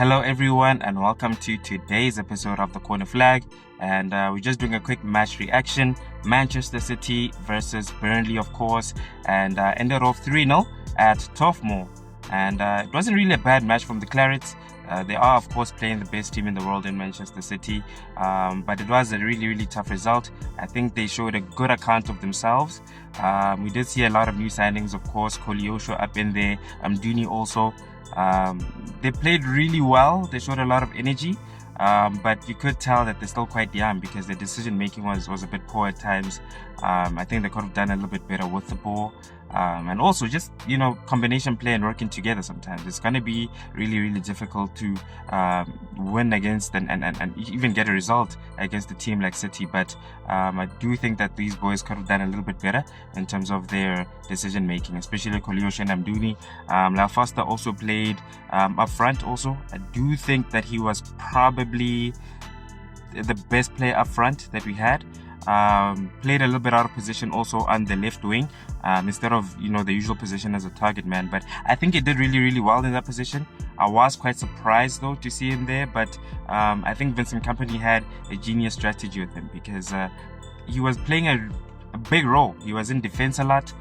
Hello everyone and welcome to today's episode of The Corner Flag, and we're just doing a quick match reaction. Manchester City versus Burnley, of course, and ended off 3-0 at Turf Moor, and it wasn't really a bad match from the Clarets. They are, of course, playing the best team in the world in Manchester City, but it was a really tough result. I think they showed a good account of themselves. We did see a lot of new signings, of course. Koleosho up in there, Amdouni also. They played really well. They showed a lot of energy, but you could tell that they're still quite young because the decision making was a bit poor at times. I think they could have done a little bit better with the ball. And also just, combination play and working together sometimes. It's going to be really difficult to win against and even get a result against a team like City. But I do think that these boys could have done a little bit better in terms of their decision making, especially Koleosho and Amdouni. Lyle also played up front also. I do think that he was probably the best player up front that we had. Played a little bit out of position also on the left wing, instead of the usual position as a target man, but I think he did really well in that position. I was quite surprised though to see him there, but I think Vincent Kompany had a genius strategy with him because he was playing a big role. He was in defense a lot.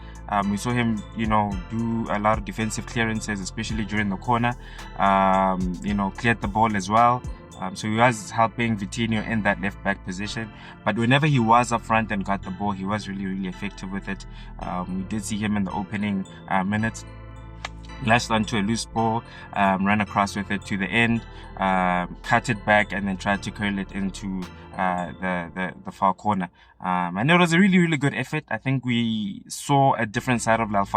We saw him do a lot of defensive clearances, especially during the corner. Cleared the ball as well. So he was helping Vitinho in that left back position, but whenever he was up front and got the ball, he was really effective with it. We did see him in the opening minutes, latched onto a loose ball, ran across with it to the end, cut it back, and then tried to curl it into the far corner. And it was a really good effort. I think we saw a different side of Lyle.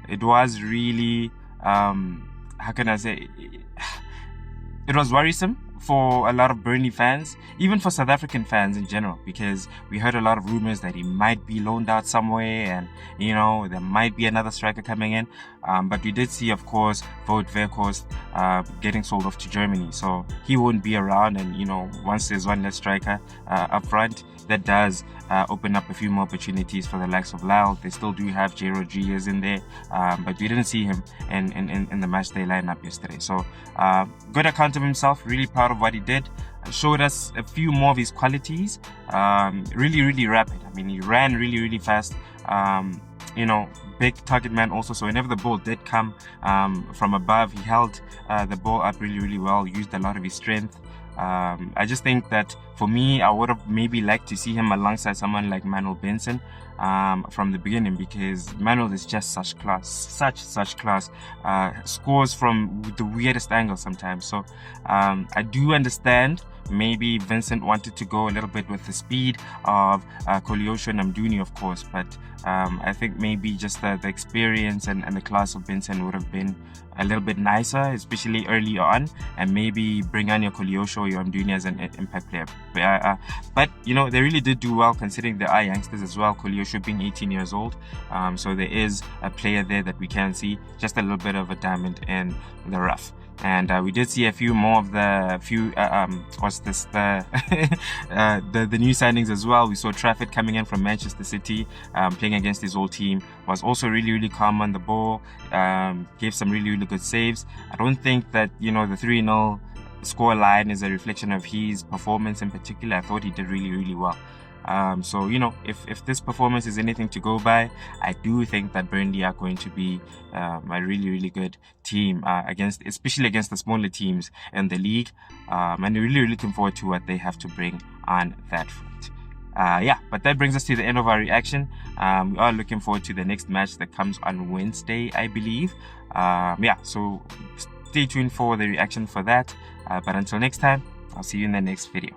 It was really, how can I say, it was worrisome for a lot of Burnley fans, even for South African fans in general, because we heard a lot of rumors that he might be loaned out somewhere and, there might be another striker coming in. But we did see, of course, Wout Weghorst getting sold off to Germany. So he won't be around, and, once there's one less striker up front, that does open up a few more opportunities for the likes of Lyle. They still do have J. Rodriguez in there, but we didn't see him in the matchday lineup yesterday. So good account of himself, really proud of what he did. Showed us a few more of his qualities. Really rapid. I mean, he ran really fast. Big target man also. So whenever the ball did come from above, he held the ball up really well. Used a lot of his strength. I just think that for me, I would have maybe liked to see him alongside someone like Manuel Benson from the beginning, because Manuel is just such class, scores from the weirdest angles sometimes. So I do understand maybe Vincent wanted to go a little bit with the speed of Koleosho and Amdouni, of course, but I think maybe just the experience and the class of Benson would have been a little bit nicer, especially early on, and maybe bring on your Koleosho or your Amdouni as an impact player. But they really did do well considering they are youngsters as well, Koleosho being 18 years old. So there is a player there that we can see, just a little bit of a diamond in the rough. And we did see a few more of the the new signings as well. We saw Trafford coming in from Manchester City, playing against his old team. Was also really calm on the ball. Gave some really good saves. I don't think that the 3-0 score line is a reflection of his performance in particular. I thought he did really well. So if this performance is anything to go by, I do think that Burnley are going to be a really good team especially against the smaller teams in the league, and really looking forward to what they have to bring on that front. But that brings us to the end of our reaction. We are looking forward to the next match that comes on Wednesday, I believe. So stay tuned for the reaction for that. But until next time, I'll see you in the next video.